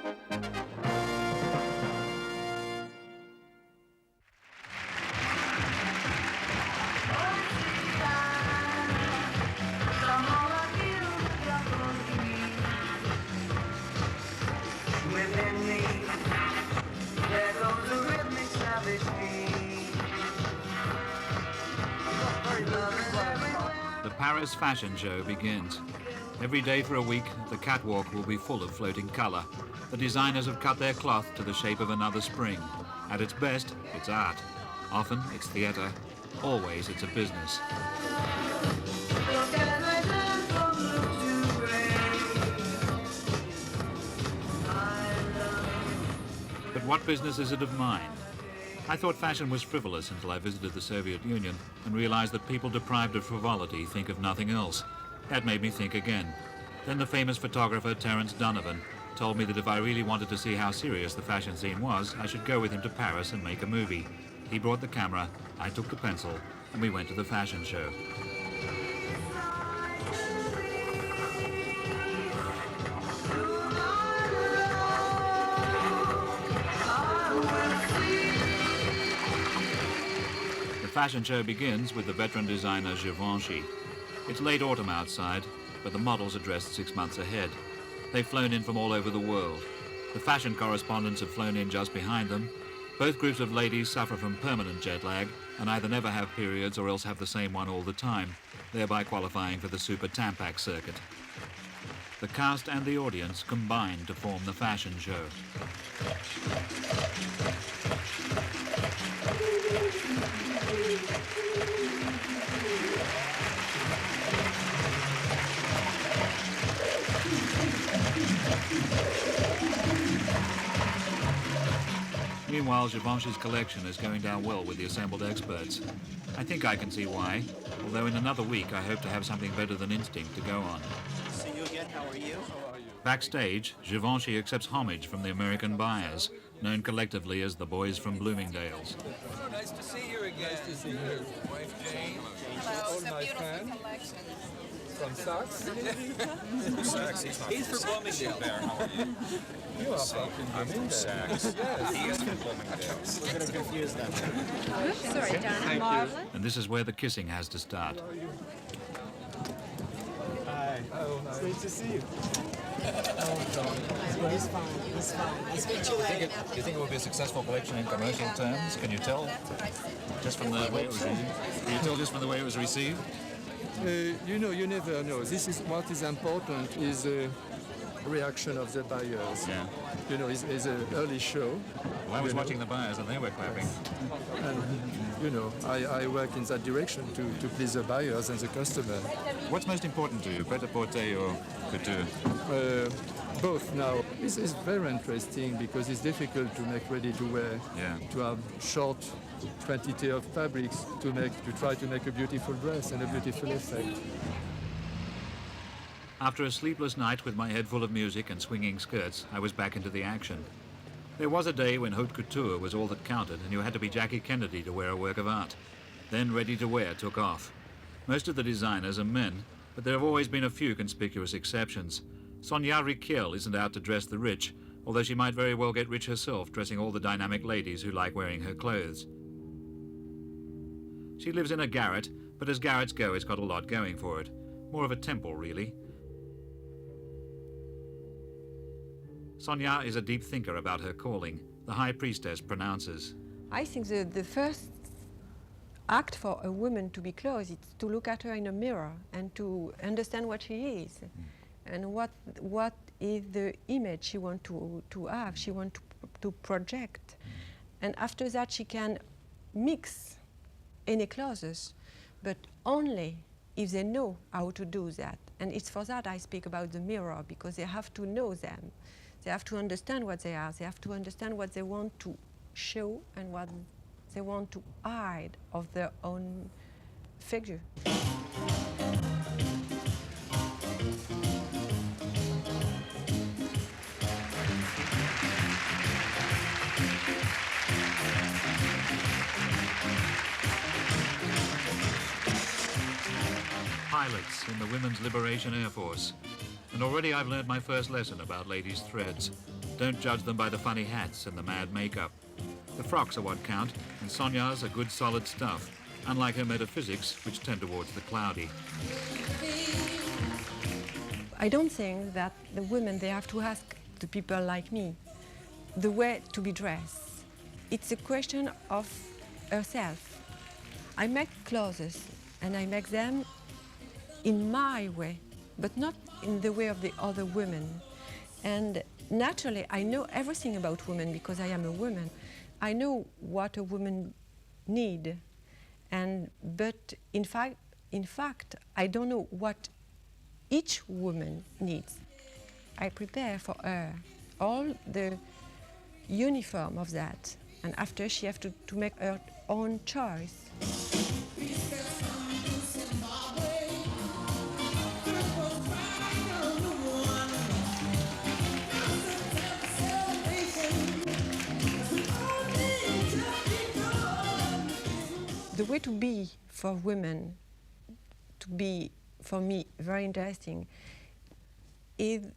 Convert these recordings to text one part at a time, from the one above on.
The Paris fashion show begins. Every day for a week, the catwalk will be full of floating color. The designers have cut their cloth to the shape of another spring. At its best, it's art. Often, it's theater. Always, it's a business. But what business is it of mine? I thought fashion was frivolous until I visited the Soviet Union and realized that people deprived of frivolity think of nothing else. That made me think again. Then the famous photographer Terence Donovan told me that if I really wanted to see how serious the fashion scene was, I should go with him to Paris and make a movie. He brought the camera, I took the pencil, and we went to the fashion show. The fashion show begins with the veteran designer Givenchy. It's late autumn outside, but the models are dressed 6 months ahead. They've flown in from all over the world. The fashion correspondents have flown in just behind them. Both groups of ladies suffer from permanent jet lag and either never have periods or else have the same one all the time, thereby qualifying for the Super Tampax circuit. The cast and the audience combine to form the fashion show. Meanwhile, Givenchy's collection is going down well with the assembled experts. I think I can see why, although in another week I hope to have something better than instinct to go on. See you again, how are you? Backstage, Givenchy accepts homage from the American buyers, known collectively as the boys from Bloomingdale's. Oh, nice to see you again. Nice to see you. Wife Jane. Hello, it's a beautiful collection. From Saks? He's from Bloomingdale. How are you? You are from Saks. Yes. He is from Bloomingdale. We're going to confuse them. Oops, sorry, Donna. Marvelous. And this is where the kissing has to start. Hi. Oh, nice. Great to see you. He's fine. He's fine. I'll speak to you later. Do you think it will be a successful collection in commercial terms? Can you tell just from the way it was received? Can you tell just from the way it was received? You know, you never know. This is what is important is the reaction of the buyers. Yeah. You know, it's an early show. Well, I was watching the buyers and they were clapping. And, you know, I work in that direction to please the buyers and the customer. What's most important to you, prêt-à-porter or couture? Both now. This is very interesting because it's difficult to make ready to wear, to have short quantity of fabrics to try to make a beautiful dress and a beautiful effect. After a sleepless night with my head full of music and swinging skirts, I was back into the action. There was a day when haute couture was all that counted and you had to be Jackie Kennedy to wear a work of art. Then ready to wear took off. Most of the designers are men, but there have always been a few conspicuous exceptions. Sonia Rykiel isn't out to dress the rich, although she might very well get rich herself dressing all the dynamic ladies who like wearing her clothes. She lives in a garret, but as garrets go, it's got a lot going for it. More of a temple, really. Sonia is a deep thinker about her calling. The high priestess pronounces. I think the first act for a woman to be clothed is to look at her in a mirror and to understand what she is. And what is the image she wants to have, she wants to project. And after that she can mix any clothes, but only if they know how to do that. And it's for that I speak about the mirror, because they have to know them. They have to understand what they are. They have to understand what they want to show and what they want to hide of their own figure. Pilots in the Women's Liberation Air Force. And already I've learned my first lesson about ladies' threads. Don't judge them by the funny hats and the mad makeup. The frocks are what count, and Sonia's are good solid stuff, unlike her metaphysics, which tend towards the cloudy. I don't think that the women, they have to ask the people like me the way to be dressed. It's a question of herself. I make clothes and I make them in my way, but not in the way of the other women. And naturally, I know everything about women because I am a woman. I know what a woman needs, but in fact, I don't know what each woman needs. I prepare for her all the uniform of that, and after she has to make her own choice. The way to be for women, to be for me very interesting, is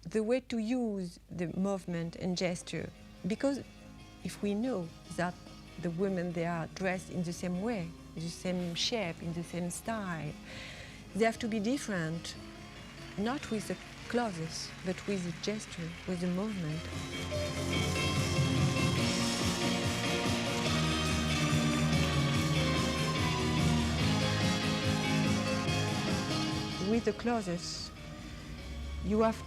the way to use the movement and gesture. Because if we know that the women, they are dressed in the same way, in the same shape, in the same style, they have to be different, not with the clothes, but with the gesture, with the movement. With the clothes, you have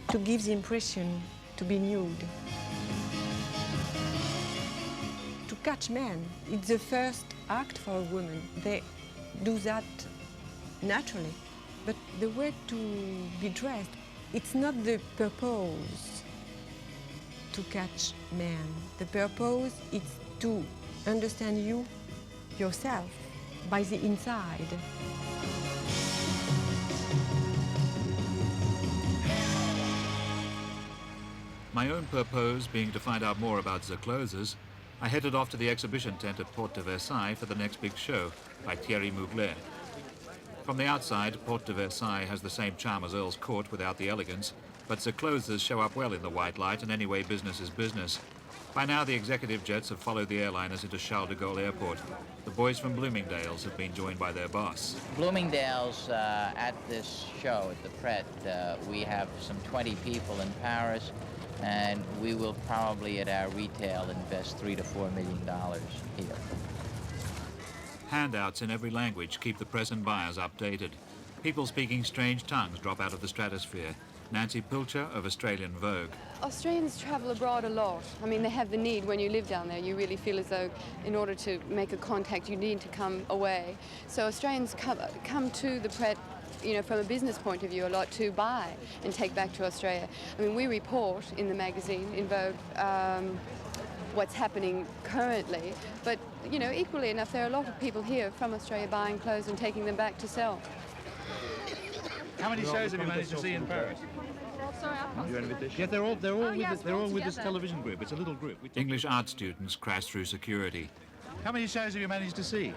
to give the impression to be nude. To catch men, it's the first act for a woman. They do that naturally. But the way to be dressed, it's not the purpose to catch men. The purpose is to understand you, yourself, by the inside. My own purpose being to find out more about the clothes, I headed off to the exhibition tent at Porte de Versailles for the next big show by Thierry Mugler. From the outside, Porte de Versailles has the same charm as Earl's Court without the elegance, but the clothes show up well in the white light, and anyway, business is business. By now, the executive jets have followed the airliners into Charles de Gaulle Airport. The boys from Bloomingdale's have been joined by their boss. Bloomingdale's, at this show at the Pret, we have some 20 people in Paris, and we will probably at our retail invest $3 to $4 million here. Handouts in every language keep the press and buyers updated. People speaking strange tongues drop out of the stratosphere. Nancy Pilcher of Australian Vogue. Australians travel abroad a lot. I mean, they have the need. When you live down there, you really feel as though in order to make a contact, you need to come away. So Australians come to the Pret, you know, from a business point of view, a lot to buy and take back to Australia. I mean, we report in the magazine, in Vogue, what's happening currently, but, you know, equally enough, there are a lot of people here from Australia buying clothes and taking them back to sell. How many shows have you managed to see in Paris? Sorry, Yeah, they're all with this television group. It's a little group. English art students crash through security. How many shows have you managed to see?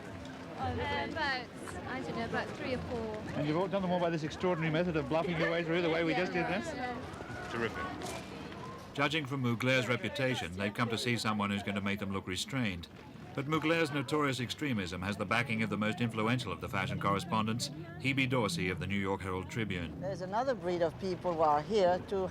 About 3 or 4. And you've all done them all by this extraordinary method of bluffing your way through the way we just did this? Terrific. Judging from Mugler's reputation, they've come to see someone who's going to make them look restrained. But Mugler's notorious extremism has the backing of the most influential of the fashion correspondents, Hebe Dorsey of the New York Herald Tribune. There's another breed of people who are here to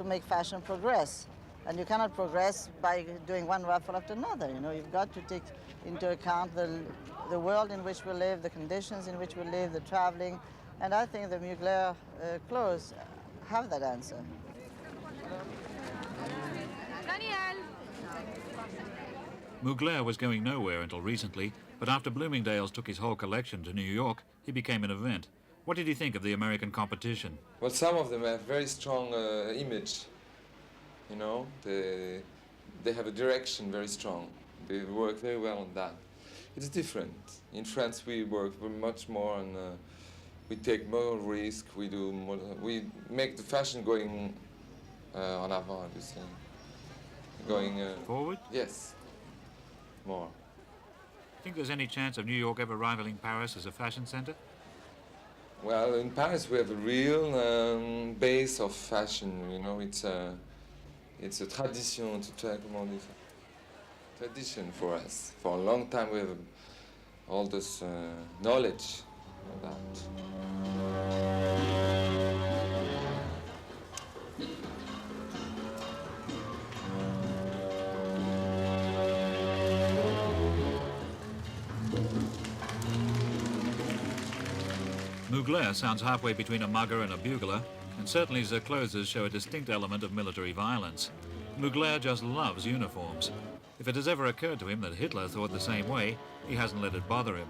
make fashion progress. And you cannot progress by doing one ruffle after another. You know, you've got to take into account the world in which we live, the conditions in which we live, the traveling. And I think the Mugler clothes have that answer. Mugler was going nowhere until recently, but after Bloomingdale's took his whole collection to New York, he became an event. What did he think of the American competition? Well, some of them have very strong image. You know, they have a direction very strong. They work very well on that. It's different. In France, we work much more on. We take more risk. We do more. We make the fashion going en avant. You see, going forward. Yes, more. Think there's any chance of New York ever rivaling Paris as a fashion center? Well, in Paris we have a real base of fashion. You know, it's It's a tradition to try, comment on dit ça? Tradition for us. For a long time we have all this knowledge about. Mugler sounds halfway between a mugger and a bugler, and certainly his clothes show a distinct element of military violence. Mugler just loves uniforms. If it has ever occurred to him that Hitler thought the same way, he hasn't let it bother him.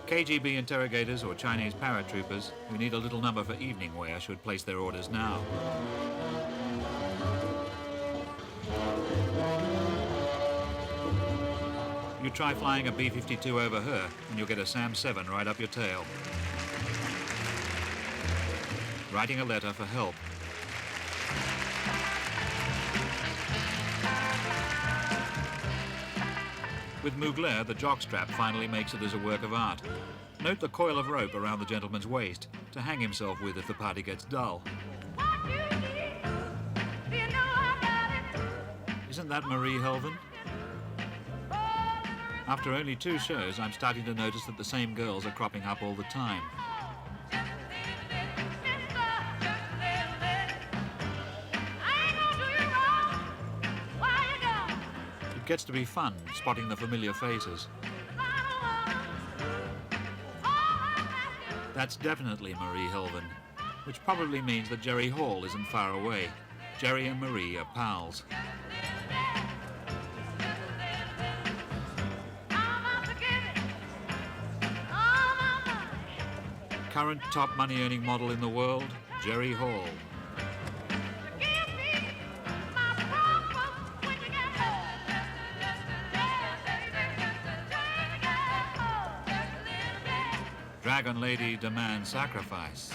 KGB interrogators or Chinese paratroopers who need a little number for evening wear should place their orders now. You try flying a B-52 over her, and you'll get a SAM-7 right up your tail. Writing a letter for help. With Mugler, the jockstrap finally makes it as a work of art. Note the coil of rope around the gentleman's waist to hang himself with if the party gets dull. Isn't that Marie Helvin? After only 2 shows, I'm starting to notice that the same girls are cropping up all the time. It gets to be fun, spotting the familiar faces. That's definitely Marie Helvin, which probably means that Jerry Hall isn't far away. Jerry and Marie are pals. Current top money-earning model in the world, Jerry Hall. Dragon Lady demands sacrifice.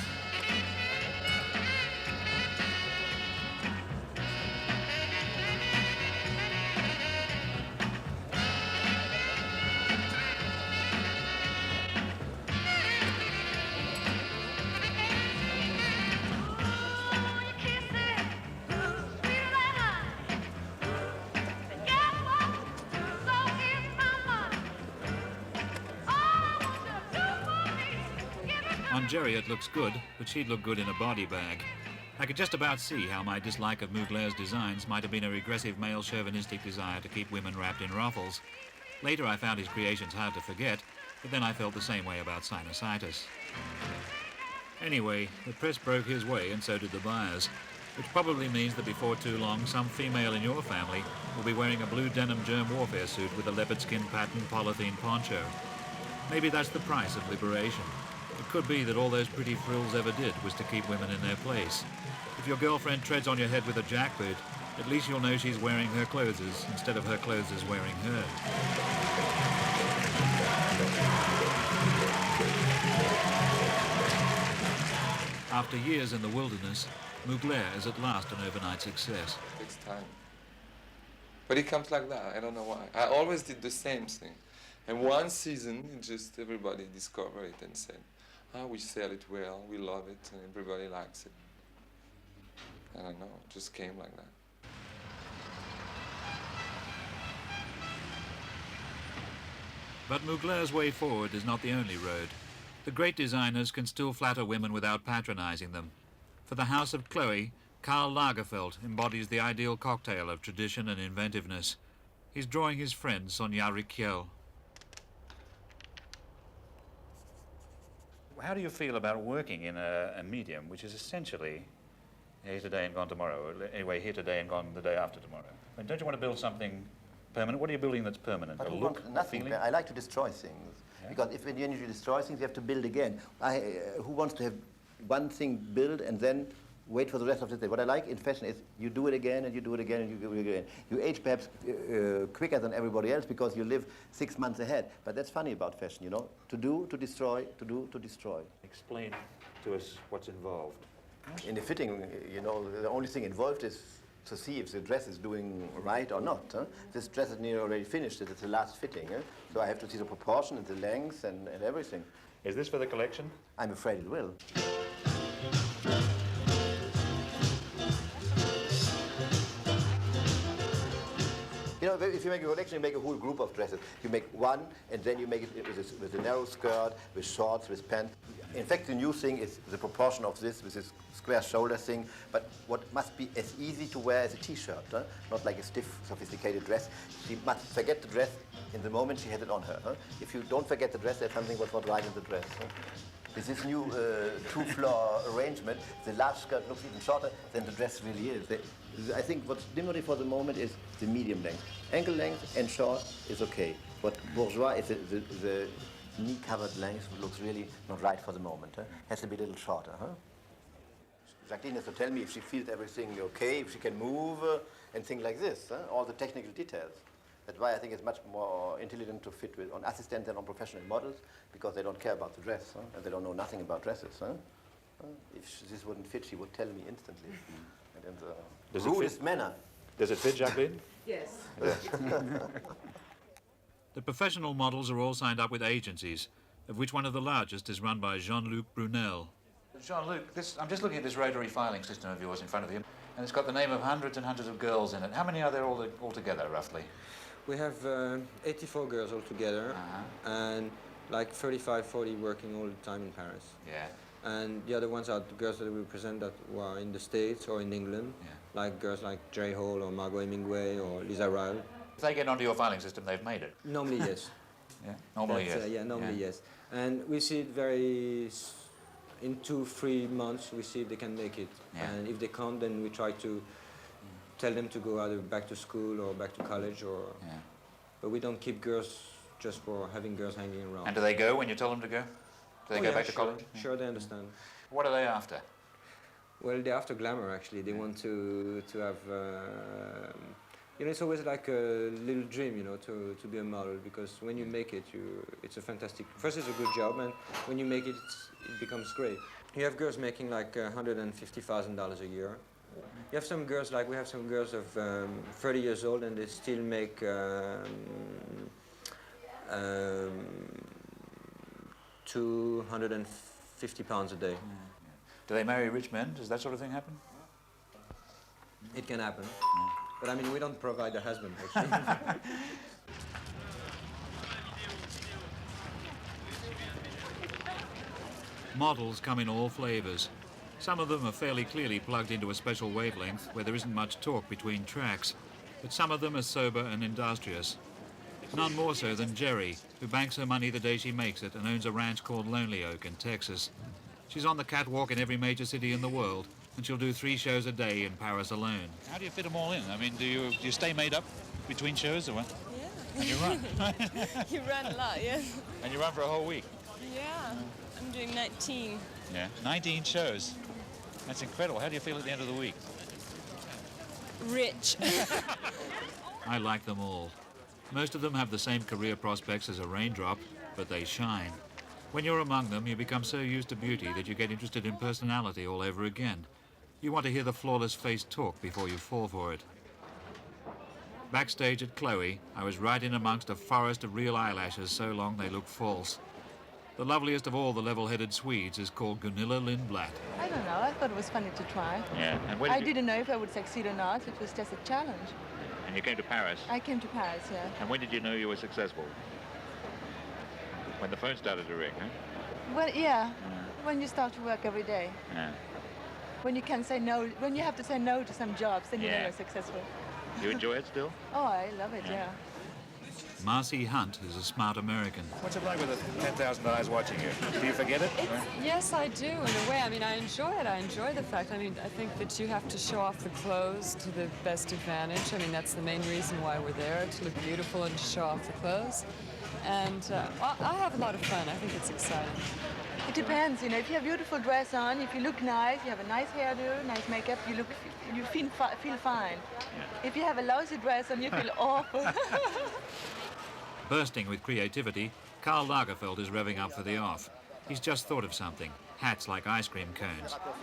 On Jerry it looks good, but she'd look good in a body bag. I could just about see how my dislike of Mugler's designs might have been a regressive male chauvinistic desire to keep women wrapped in ruffles. Later I found his creations hard to forget, but then I felt the same way about sinusitis. Anyway, the press broke his way and so did the buyers, which probably means that before too long some female in your family will be wearing a blue denim germ warfare suit with a leopard skin patterned polythene poncho. Maybe that's the price of liberation. It could be that all those pretty frills ever did was to keep women in their place. If your girlfriend treads on your head with a jackboot, at least you'll know she's wearing her clothes instead of her clothes wearing her. After years in the wilderness, Mugler is at last an overnight success. It takes time. But it comes like that, I don't know why. I always did the same thing. And one season, just everybody discovered it and said, we sell it well, we love it, and everybody likes it. I don't know, it just came like that. But Mugler's way forward is not the only road. The great designers can still flatter women without patronizing them. For the house of Chloé, Karl Lagerfeld embodies the ideal cocktail of tradition and inventiveness. He's drawing his friend Sonia Rykiel. How do you feel about working in a medium which is essentially here today and gone tomorrow, or anyway, here today and gone the day after tomorrow? I mean, don't you want to build something permanent? What are you building that's permanent? But a look, nothing. a feeling? I like to destroy things. Yeah. Because if when you destroy things, you have to build again. Who wants to have one thing built and then wait for the rest of the day? What I like in fashion is you do it again and you do it again and you do it again. You age perhaps quicker than everybody else because you live 6 months ahead. But that's funny about fashion, you know? To do, to destroy, to do, to destroy. Explain to us what's involved. In the fitting, you know, the only thing involved is to see if the dress is doing right or not. Huh? This dress is nearly already finished. It's the last fitting. So I have to see the proportion and the length and everything. Is this for the collection? I'm afraid it will. if you make a collection, you make a whole group of dresses. You make one, and then you make it with a narrow skirt, with shorts, with pants. In fact, the new thing is the proportion of this with this square shoulder thing, but what must be as easy to wear as a t-shirt, not like a stiff, sophisticated dress. She must forget the dress in the moment she has it on her. If you don't forget the dress, there's something was not right in the dress. With this new two-floor arrangement, the large skirt looks even shorter than the dress really is. I think what's limited for the moment is the medium length. Ankle length and short is okay. What bourgeois is the knee-covered length looks really not right for the moment. Has to be a little shorter. Jacqueline has to tell me if she feels everything okay, if she can move, and things like this. All the technical details. That's why I think it's much more intelligent to fit on assistants than on professional models, because they don't care about the dress, and they don't know nothing about dresses. If this wouldn't fit, she would tell me instantly. And in the rudest manner. Does it fit, Jacqueline? Yes. The professional models are all signed up with agencies, of which one of the largest is run by Jean-Luc Brunel. Jean-Luc, I'm just looking at this rotary filing system of yours in front of you, and it's got the name of hundreds and hundreds of girls in it. How many are there altogether, roughly? We have 84 girls altogether, and like 35, 40 working all the time in Paris. Yeah. And the other ones are the girls that we present that were in the States or in England, like girls like Jerry Hall or Margot Hemingway or Lisa Ryle. If they get onto your filing system, they've made it. Normally, yes. Yeah, normally, yes. Normally, yes. And we see it in 2-3 months, we see if they can make it. Yeah. And if they can't, then we try to tell them to go either back to school or back to college, or. Yeah. But we don't keep girls just for having girls hanging around. And do they go when you tell them to go? Do they go back to college? Sure, they understand. What are they after? Well, they're after glamour, actually. They want to have, you know, it's always like a little dream, you know, to be a model, because when you make it, it's a fantastic, first it's a good job, and when you make it, it becomes great. You have girls making like $150,000 a year. You have some girls, like we have some girls of 30 years old, and they still make £250 a day. Do they marry rich men? Does that sort of thing happen? It can happen. But I mean, we don't provide a husband, actually. Models come in all flavours. Some of them are fairly clearly plugged into a special wavelength where there isn't much talk between tracks, but some of them are sober and industrious. None more so than Jerry, who banks her money the day she makes it and owns a ranch called Lonely Oak in Texas. She's on the catwalk in every major city in the world, and she'll do 3 shows a day in Paris alone. How do you fit them all in? I mean, do you stay made up between shows or what? Yeah. And you run? You run a lot, yeah. And you run for a whole week? Yeah. I'm doing 19. Yeah, 19 shows. That's incredible. How do you feel at the end of the week? Rich. I like them all. Most of them have the same career prospects as a raindrop, but they shine. When you're among them, you become so used to beauty that you get interested in personality all over again. You want to hear the flawless face talk before you fall for it. Backstage at Chloé, I was right in amongst a forest of real eyelashes so long they look false. The loveliest of all the level-headed Swedes is called Gunilla Lindblad. I don't know, I thought it was funny to try. Yeah, and I didn't know if I would succeed or not, it was just a challenge. And you came to Paris? I came to Paris, yeah. And when did you know you were successful? When the phone started to ring, huh? Well, yeah, when you start to work every day. Yeah. When you can say no, when you have to say no to some jobs, then you know you're successful. You enjoy it still? Oh, I love it, yeah. Marcy Hunt is a smart American. What's it like with 10,000 eyes watching you? Do you forget it? Yes, I do, in a way. I mean, I enjoy it. I enjoy the fact. I mean, I think that you have to show off the clothes to the best advantage. I mean, that's the main reason why we're there, to look beautiful and to show off the clothes. And I have a lot of fun. I think it's exciting. It depends, you know, if you have a beautiful dress on, if you look nice, you have a nice hairdo, nice makeup, you feel fine. Yeah. If you have a lousy dress on, you feel awful. Bursting with creativity, Karl Lagerfeld is revving up for the off. He's just thought of something. Hats like ice cream cones. But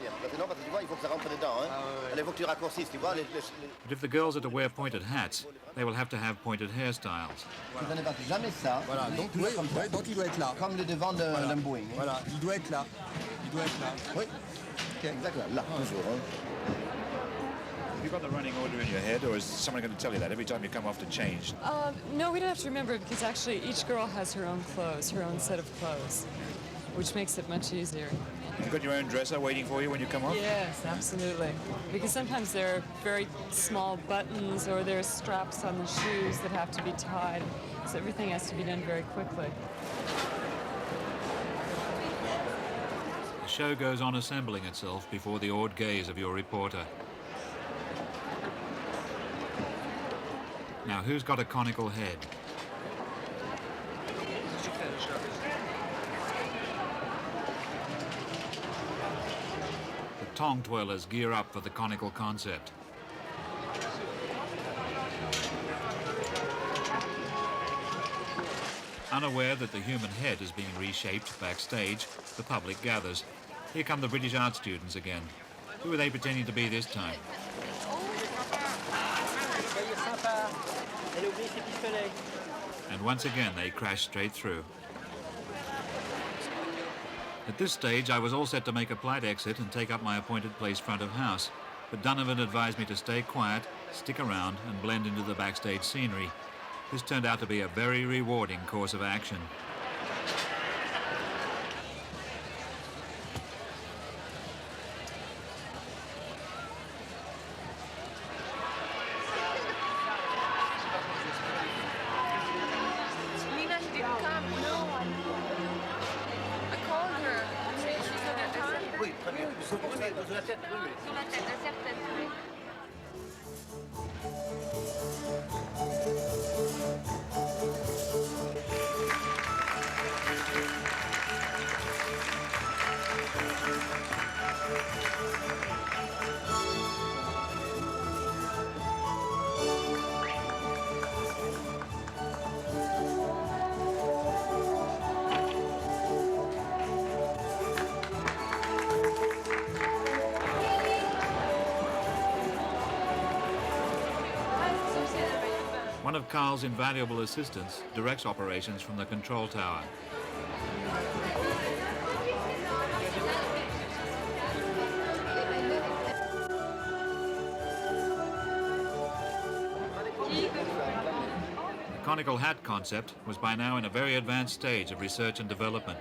if the girls are to wear pointed hats, they will have to have pointed hairstyles. Voilà, donc il doit être là. Comme le devant d'un Boeing. Voilà, il doit être là. Il doit être là. Oui. Exactement, là, toujours. you got the running order in your head, or is someone going to tell you that every time you come off to change? No, we don't have to remember it because actually each girl has her own clothes, her own set of clothes, which makes it much easier. You've got your own dresser waiting for you when you come off? Yes, absolutely. Because sometimes there are very small buttons or there are straps on the shoes that have to be tied, so everything has to be done very quickly. The show goes on assembling itself before the awed gaze of your reporter. Now, who's got a conical head? The tongue twirlers gear up for the conical concept. Unaware that the human head is being reshaped backstage, the public gathers. Here come the British art students again. Who are they pretending to be this time? And once again, they crash straight through. At this stage, I was all set to make a polite exit and take up my appointed place front of house, but Donovan advised me to stay quiet, stick around, and blend into the backstage scenery. This turned out to be a very rewarding course of action. One of Karl's invaluable assistants directs operations from the control tower. The conical hat concept was by now in a very advanced stage of research and development.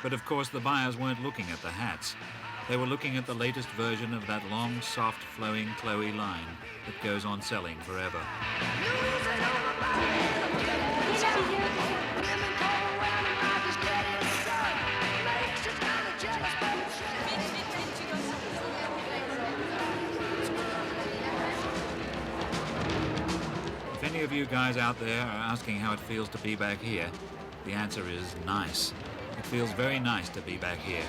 But of course the buyers weren't looking at the hats. They were looking at the latest version of that long, soft, flowing Chloé line that goes on selling forever. If any of you guys out there are asking how it feels to be back here, the answer is nice. It feels very nice to be back here.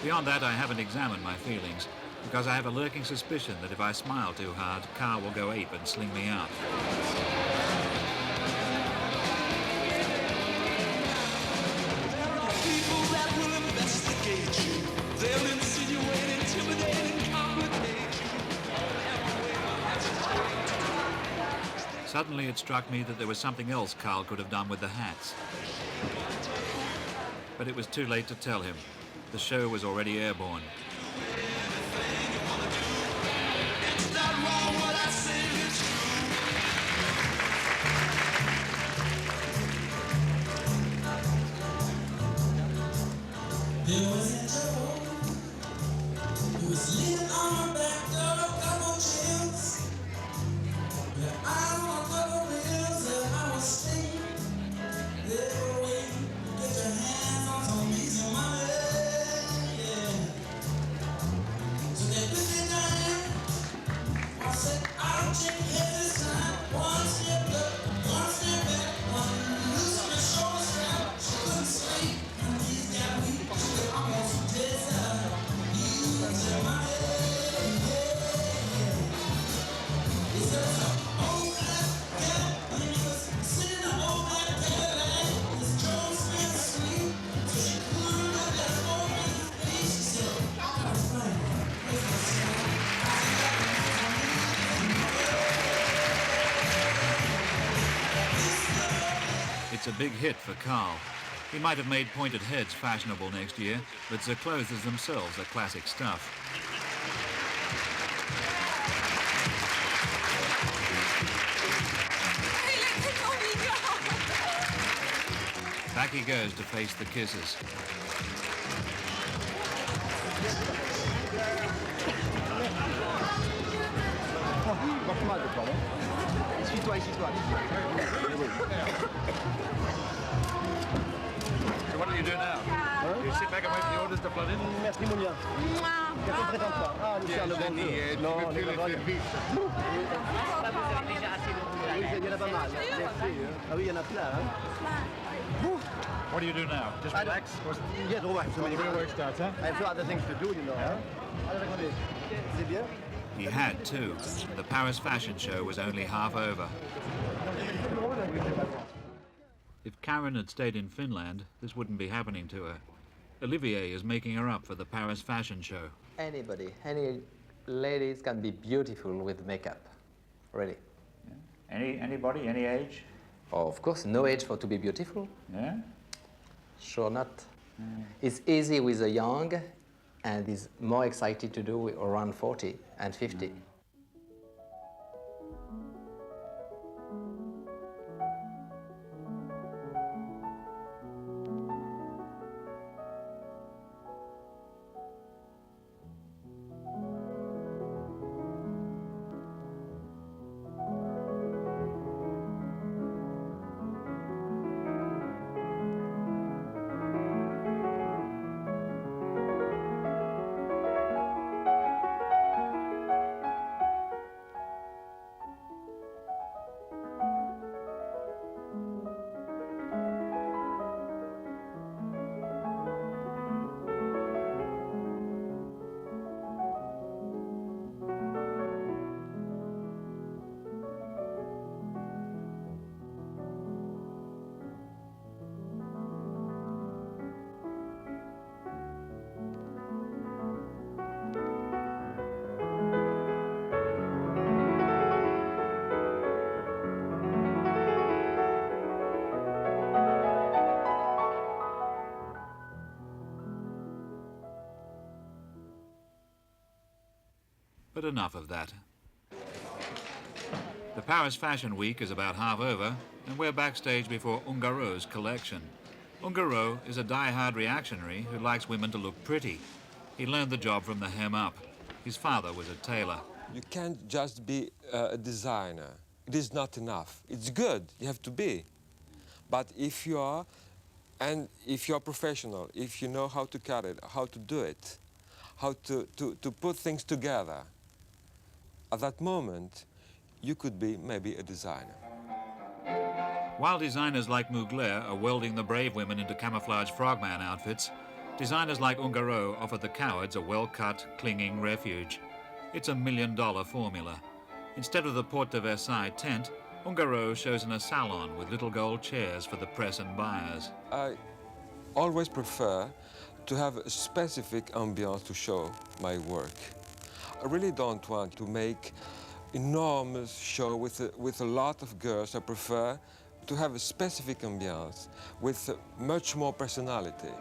Beyond that, I haven't examined my feelings, because I have a lurking suspicion that if I smile too hard, Karl will go ape and sling me out. There are people that will investigate you. They'll insinuate, intimidate, and complicate you. Suddenly it struck me that there was something else Karl could have done with the hats. But it was too late to tell him. The show was already airborne. There was a Joe who was leaning on her back door, a couple chills. But I don't know the reels and I was staying. They were waiting to get your hands on some piece of money, yeah. So they put me down. I said, I'll check this time. One step up, one step back, one loose on the shoulder strap. She couldn't sleep, and he's got me. She was almost dead. He was in my head. It's a big hit for Karl. He might have made pointed heads fashionable next year, but the clothes themselves are classic stuff. Back he goes to face the kisses. So what do you do now? You sit back and wait for the orders to flood in? Merci, mon lien. Qu'est-ce qu'on prétend pas? Ah, nous faire le bon feu. Non, on est pas bien. Il y en a pas mal. Ah oui, il y en a plein. What do you do now? Just relax? Yeah, relax. When your real work starts, huh? I have other things to do, you know. Yeah. C'est bien? He had too. The Paris fashion show was only half over. If Karen had stayed in Finland, this wouldn't be happening to her. Olivier is making her up for the Paris fashion show. Anybody, any ladies can be beautiful with makeup, really. Yeah. Anybody, any age? Oh, of course, no age for to be beautiful. Yeah? Sure not. It's easy with the young, and it's more exciting to do with around 40 and 50. But enough of that. The Paris Fashion Week is about half over, and we're backstage before Ungaro's collection. Ungaro is a die-hard reactionary who likes women to look pretty. He learned the job from the hem up. His father was a tailor. You can't just be a designer. It is not enough. It's good, you have to be. But if you are, and if you're professional, if you know how to cut it, how to do it, how to put things together, at that moment, you could be maybe a designer. While designers like Mugler are welding the brave women into camouflage frogman outfits, designers like Ungaro offer the cowards a well-cut, clinging refuge. It's $1 million formula. Instead of the Porte de Versailles tent, Ungaro shows in a salon with little gold chairs for the press and buyers. I always prefer to have a specific ambiance to show my work. I really don't want to make enormous show with a lot of girls. I prefer to have a specific ambiance with much more personality.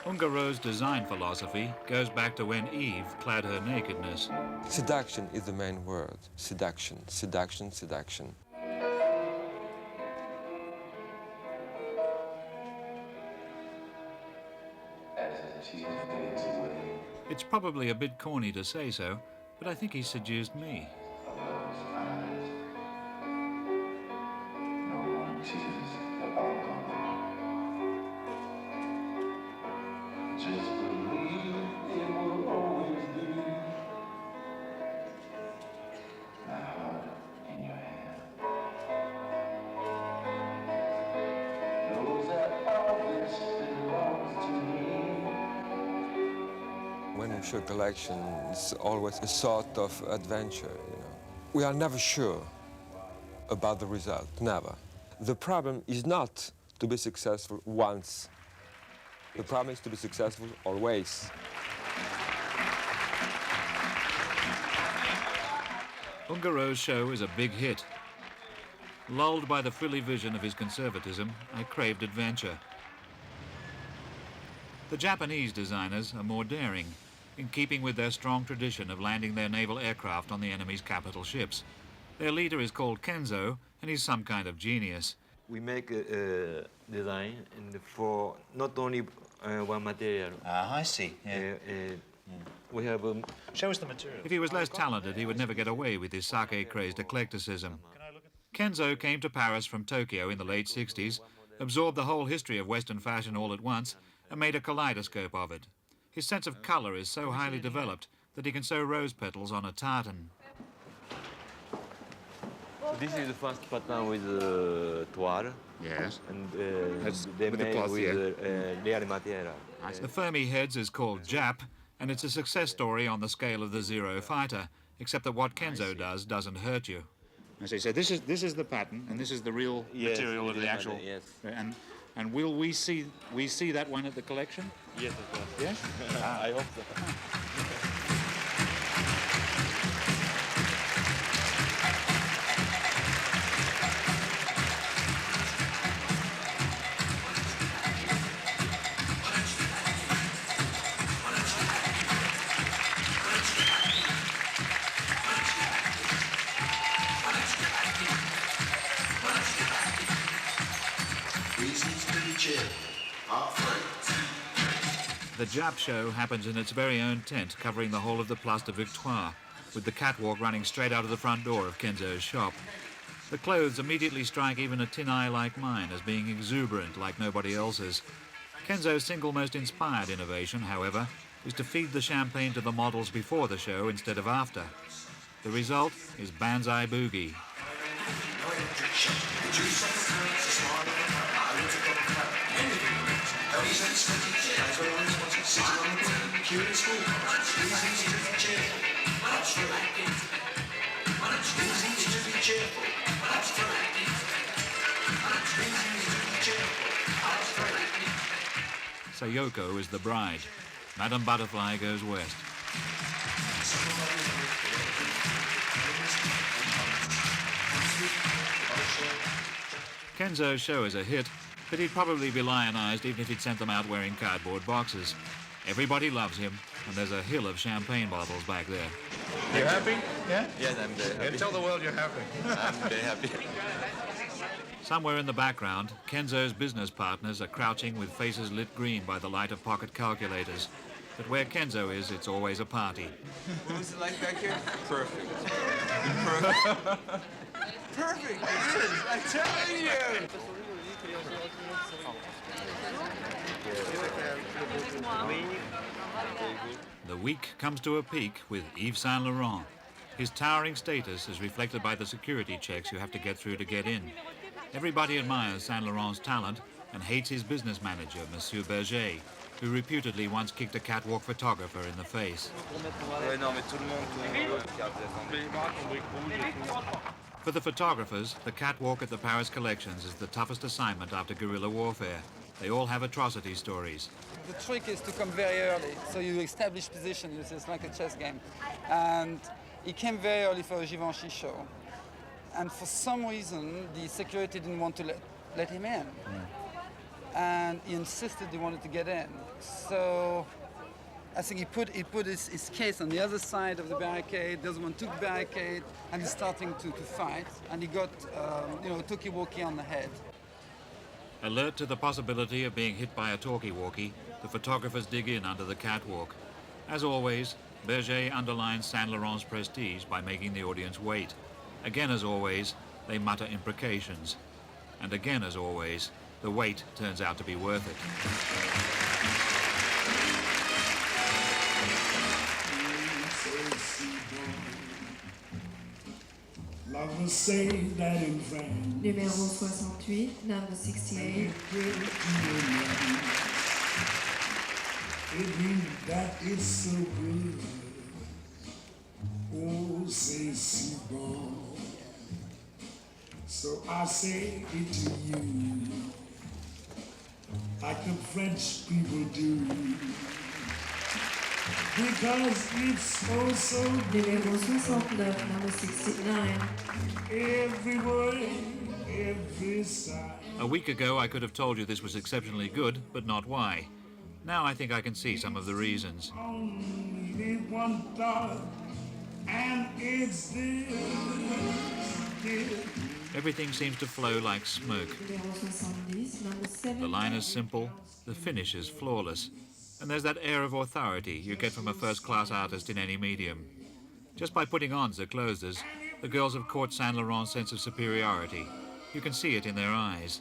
Ungaro's design philosophy goes back to when Eve clad her nakedness. Seduction is the main word. Seduction, seduction, seduction. It's probably a bit corny to say so, but I think he seduced me. luxury collection is always a sort of adventure, you know. We are never sure about the result, never. The problem is not to be successful once. The problem is to be successful always. Ungaro's show is a big hit. Lulled by the frilly vision of his conservatism, I craved adventure. The Japanese designers are more daring, in keeping with their strong tradition of landing their naval aircraft on the enemy's capital ships. Their leader is called Kenzo, and he's some kind of genius. We make a design and for not only one material. I see. Yeah. We have show us the material. If he was less talented, he would never get away with his sake-crazed eclecticism. Kenzo came to Paris from Tokyo in the late 60s, absorbed the whole history of Western fashion all at once, and made a kaleidoscope of it. His sense of colour is so highly developed that he can sew rose petals on a tartan. This is the first pattern with toile. Yes. And with they the made cloth, with real material. The Fermi Heads is called Jap, and it's a success story on the scale of the Zero Fighter, except that what Kenzo does doesn't hurt you. I see. So this is the pattern, and this is the real material of the actual. Yes. And will we see that one at the collection? Yes, of course. Yes. I hope so. The Jap show happens in its very own tent, covering the whole of the Place de Victoire, with the catwalk running straight out of the front door of Kenzo's shop. The clothes immediately strike even a tin eye like mine as being exuberant like nobody else's. Kenzo's single most inspired innovation, however, is to feed the champagne to the models before the show instead of after. The result is Banzai Boogie. Sayoko is the bride. Madame Butterfly goes west. Kenzo's show is a hit, but he'd probably be lionized even if he'd sent them out wearing cardboard boxes. Everybody loves him, and there's a hill of champagne bottles back there. You happy? Yeah? Yes, I'm very happy. Tell the world you're happy. I'm very happy. Somewhere in the background, Kenzo's business partners are crouching with faces lit green by the light of pocket calculators. But where Kenzo is, it's always a party. What was it like back here? Perfect. Perfect, it is, I'm telling you! The week comes to a peak with Yves Saint Laurent. His towering status is reflected by the security checks you have to get through to get in. Everybody admires Saint Laurent's talent and hates his business manager, Monsieur Berger, who reputedly once kicked a catwalk photographer in the face. For the photographers, the catwalk at the Paris collections is the toughest assignment after guerrilla warfare. They all have atrocity stories. The trick is to come very early, so you establish position. It's like a chess game. And he came very early for a Givenchy show. And for some reason, the security didn't want to let him in. And he insisted he wanted to get in. So I think he put his case on the other side of the barricade. The other one took the barricade, and he's starting to fight. And he got, a talkie-walkie on the head. Alert to the possibility of being hit by a talkie-walkie, the photographers dig in under the catwalk. As always, Berger underlines Saint Laurent's prestige by making the audience wait. Again, as always, they mutter imprecations. And again, as always, the wait turns out to be worth it. Numéro 68, number 68. it means that it's so good. Oh, c'est si bon. So I say it to you, like the French people do, because it's oh so good. Numéro 69, number 69. Every word, every side. A week ago, I could have told you this was exceptionally good, but not why. Now I think I can see some of the reasons. Only one thought, and it's this. Everything seems to flow like smoke. The line is simple, the finish is flawless, and there's that air of authority you get from a first-class artist in any medium. Just by putting on the clothes, the girls have caught Saint Laurent's sense of superiority. You can see it in their eyes.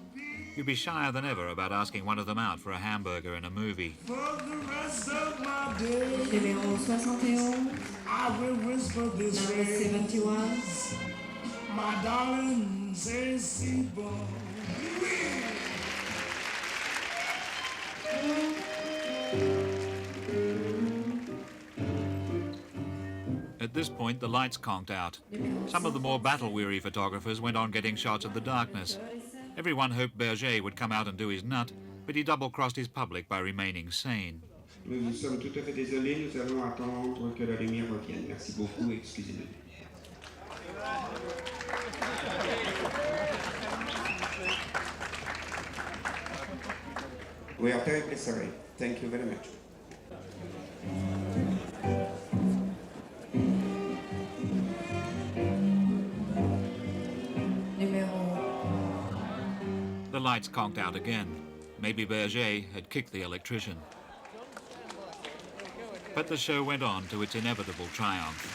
You'd be shyer than ever about asking one of them out for a hamburger in a movie. For the rest of my days, Numéro 71. I will whisper this Number 71. My darling, c'est si bon. At this point, the lights conked out. Some of the more battle-weary photographers went on getting shots of the darkness. Everyone hoped Berger would come out and do his nut, but he double-crossed his public by remaining sane. Nous sommes tout à fait désolés, nous allons attendre que la lumière revienne. Merci beaucoup et excusez-nous. We are terribly sorry. Thank you very much. The lights conked out again. Maybe Berger had kicked the electrician. But the show went on to its inevitable triumph.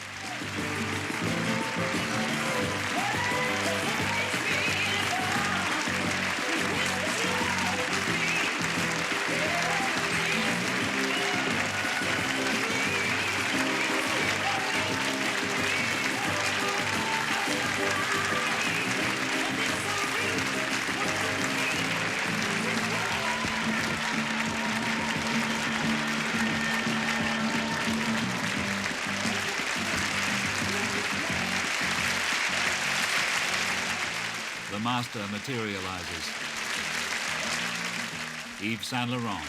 The master materializes. Yves Saint Laurent.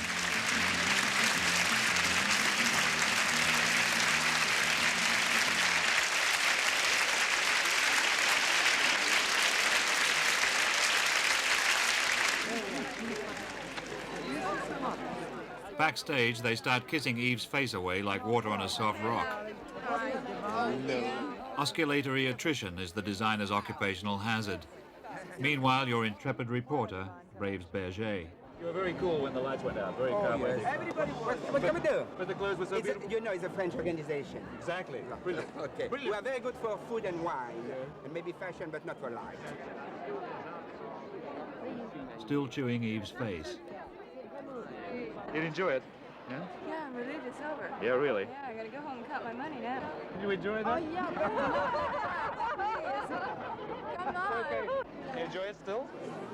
Backstage, they start kissing Yves' face away like water on a soft rock. Osculatory attrition is the designer's occupational hazard. Meanwhile, your intrepid reporter braves Berger. You were very cool when the lights went out, very calm. Yes. Everybody, what can we do? But the clothes were so beautiful. You know, it's a French organization. Exactly. Brilliant. Okay. Brilliant. We are very good for food and wine, and maybe fashion, but not for life. Still chewing Yves' face. You'd enjoy it, yeah? Yeah, I'm relieved it's over. Yeah, really? Yeah, I gotta go home and count my money now. You enjoy that? Oh, yeah. Come on. Okay. You enjoy it still?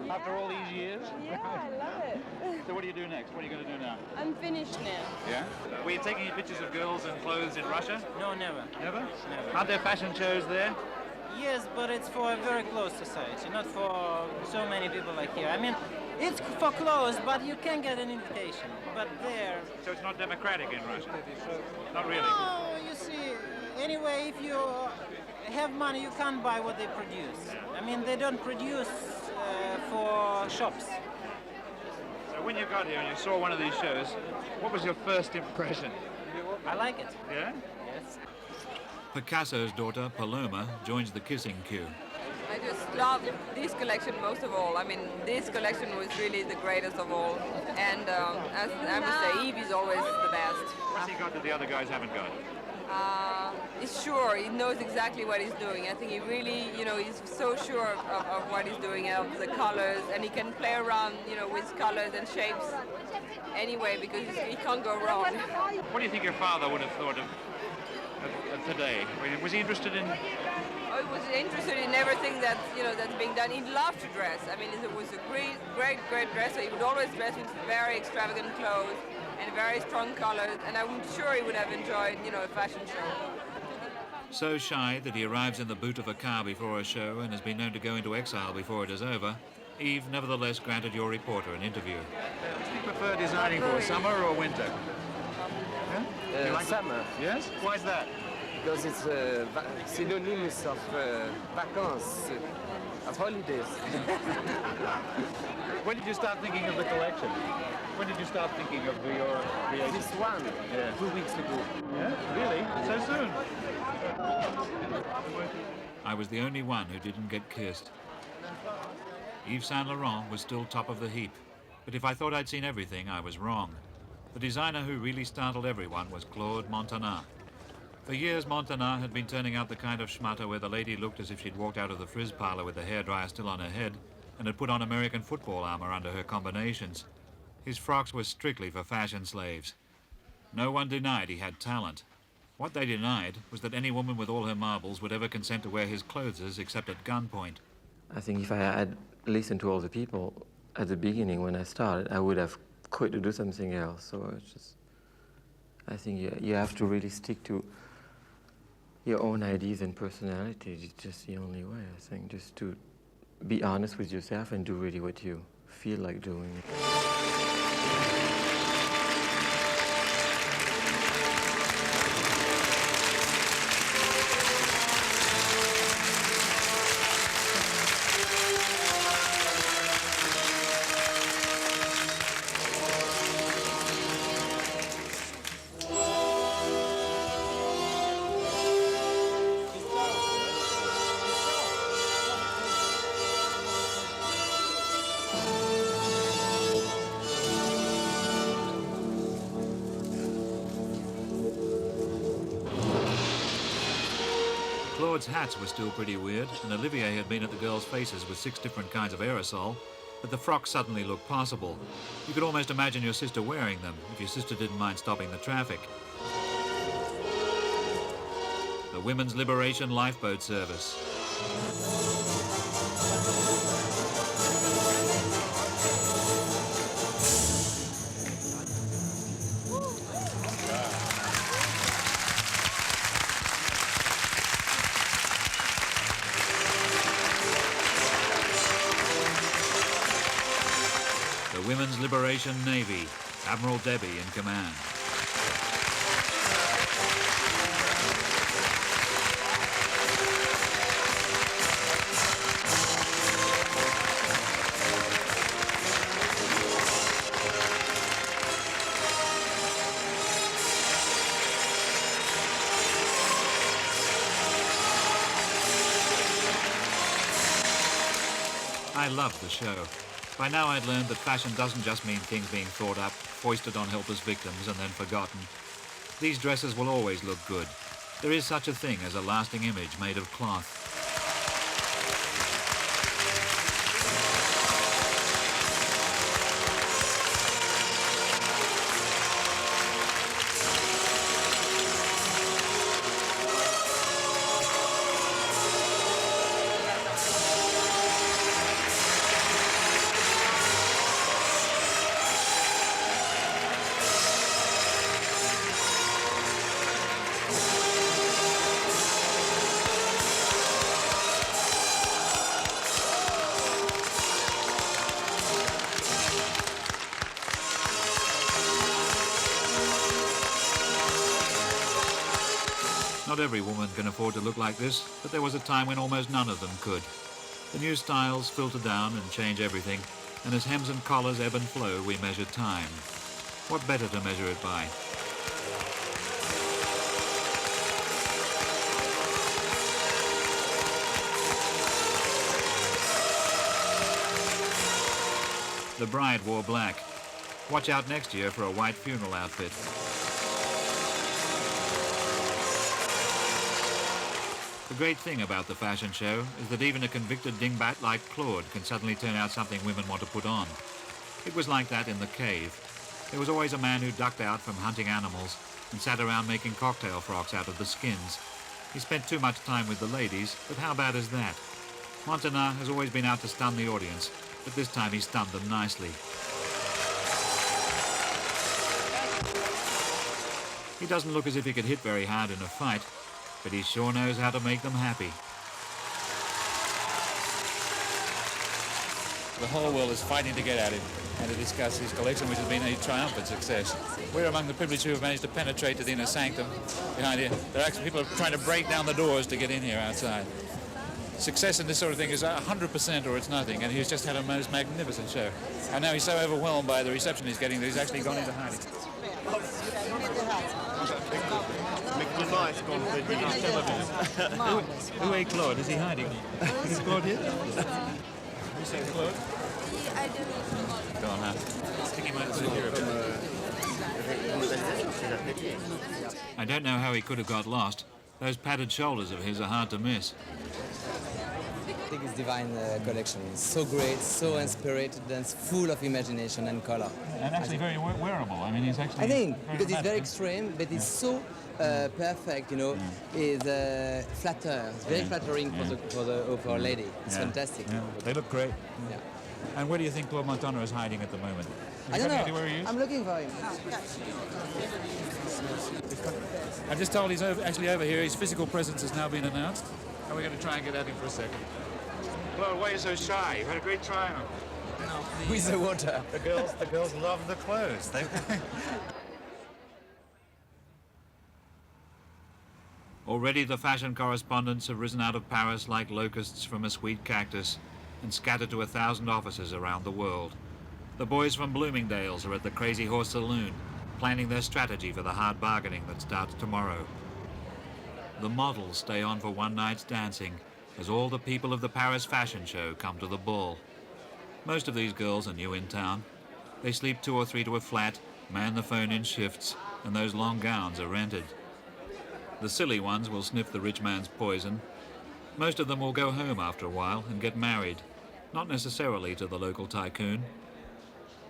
Yeah. After all these years? Yeah, I love it. So what do you do next? What are you going to do now? I'm finished now. Yeah? Were you taking pictures of girls and clothes in Russia? No, never. Never? Never. Aren't there fashion shows there? Yes, but it's for a very close society, not for so many people like here. I mean, it's for clothes, but you can get an invitation. But there... So it's not democratic in Russia? Not really? No, you see, anyway, if you have money, you can't buy what they produce. I mean, they don't produce for shops. So when you got here and you saw one of these shows, what was your first impression? I like it. Yeah? Yes. Picasso's daughter, Paloma, joins the kissing queue. I just love this collection most of all. I mean, this collection was really the greatest of all. And as I must say, Yves is always the best. What's he got that the other guys haven't got? He's sure. He knows exactly what he's doing. I think he really, he's so sure of what he's doing, of the colors, and he can play around, with colors and shapes anyway, because he can't go wrong. What do you think your father would have thought of today? Was he interested in was interested in everything that, that's being done. He loved to dress. I mean, it was a great dresser. He would always dress with very extravagant clothes and very strong colors, and I'm sure he would have enjoyed, a fashion show. So shy that he arrives in the boot of a car before a show and has been known to go into exile before it is over, Yves nevertheless granted your reporter an interview. Do you prefer designing for summer or winter? You like summer. Yes? Why is that? Because it's synonymous of vacances, of holidays. When did you start thinking of the collection? When did you start thinking of your creation? This one, yeah. 2 weeks ago. Yeah, really? So soon? I was the only one who didn't get kissed. Yves Saint Laurent was still top of the heap, but if I thought I'd seen everything, I was wrong. The designer who really startled everyone was Claude Montana. For years, Montana had been turning out the kind of schmutter where the lady looked as if she'd walked out of the frizz parlor with the hairdryer still on her head and had put on American football armor under her combinations. His frocks were strictly for fashion slaves. No one denied he had talent. What they denied was that any woman with all her marbles would ever consent to wear his clothes except at gunpoint. I think if I had listened to all the people at the beginning when I started, I would have quit to do something else. So it's just, I think you have to really stick to your own ideas and personalities. It's just the only way, I think, just to be honest with yourself and do really what you feel like doing. Claude's hats were still pretty weird, and Olivier had been at the girls' faces with 6 different kinds of aerosol, but the frocks suddenly looked possible. You could almost imagine your sister wearing them, if your sister didn't mind stopping the traffic. The Women's Liberation Lifeboat Service. Women's Liberation Navy, Admiral Debbie in command. I loved the show. By now I'd learned that fashion doesn't just mean things being thought up, foisted on helpless victims and then forgotten. These dresses will always look good. There is such a thing as a lasting image made of cloth. Not every woman can afford to look like this, but there was a time when almost none of them could. The new styles filter down and change everything, and as hems and collars ebb and flow, we measure time. What better to measure it by? The bride wore black. Watch out next year for a white funeral outfit. The great thing about the fashion show is that even a convicted dingbat like Claude can suddenly turn out something women want to put on. It was like that in the cave. There was always a man who ducked out from hunting animals and sat around making cocktail frocks out of the skins. He spent too much time with the ladies, but how bad is that? Montana has always been out to stun the audience, but this time he stunned them nicely. He doesn't look as if he could hit very hard in a fight, but he sure knows how to make them happy. The whole world is fighting to get at him and to discuss his collection, which has been a triumphant success. We're among the privileged who have managed to penetrate to the inner sanctum behind here. There are actually people trying to break down the doors to get in here outside. Success in this sort of thing is 100% or it's nothing, and he's just had a most magnificent show. And now he's so overwhelmed by the reception he's getting that he's actually gone into hiding. Who ate Claude? Is he hiding? Is Claude here? You say Claude? Go on, stick him out to the hero. I don't know how he could have got lost. Those padded shoulders of his are hard to miss. I think it's divine collection. It's so great, so inspired, and full of imagination and color. And actually very wearable. I mean, he's actually... I think, because it's very extreme, but it's so perfect, you know. It's flatter. It's very flattering for a lady. It's fantastic. Yeah. They look great. Yeah. And where do you think Claude Montana is hiding at the moment? I don't know. Where he is? I'm looking for him. I'm just told he's actually over here. His physical presence has now been announced. And we're going to try and get at him for a second. Claude, why are you so shy? You've had a great try on. With the water. The girls love the clothes. Already the fashion correspondents have risen out of Paris like locusts from a sweet cactus and scattered to 1,000 offices around the world. The boys from Bloomingdale's are at the Crazy Horse Saloon, planning their strategy for the hard bargaining that starts tomorrow. The models stay on for one night's dancing as all the people of the Paris fashion show come to the ball. Most of these girls are new in town. They sleep 2 or 3 to a flat, man the phone in shifts, and those long gowns are rented. The silly ones will sniff the rich man's poison. Most of them will go home after a while and get married, not necessarily to the local tycoon.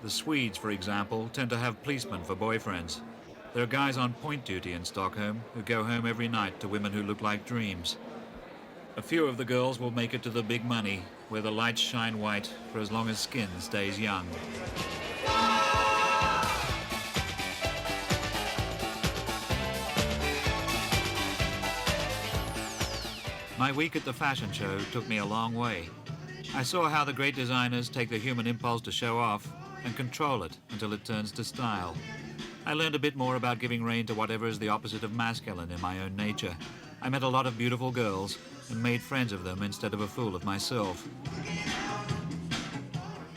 The Swedes, for example, tend to have policemen for boyfriends. There are guys on point duty in Stockholm who go home every night to women who look like dreams. A few of the girls will make it to the big money, where the lights shine white for as long as skin stays young. My week at the fashion show took me a long way. I saw how the great designers take the human impulse to show off and control it until it turns to style. I learned a bit more about giving rein to whatever is the opposite of masculine in my own nature. I met a lot of beautiful girls and made friends of them instead of a fool of myself.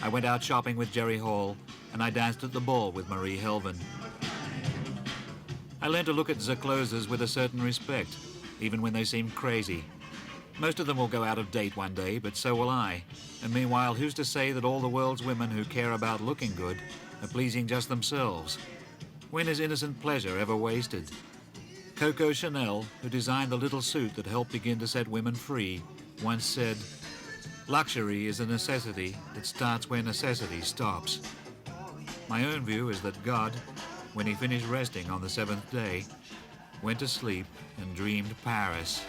I went out shopping with Jerry Hall and I danced at the ball with Marie Helvin. I learned to look at the clothes with a certain respect, even when they seem crazy. Most of them will go out of date one day, but so will I. And meanwhile, who's to say that all the world's women who care about looking good are pleasing just themselves? When is innocent pleasure ever wasted? Coco Chanel, who designed the little suit that helped begin to set women free, once said, "Luxury is a necessity that starts where necessity stops." My own view is that God, when he finished resting on the 7th day, went to sleep and dreamed Paris.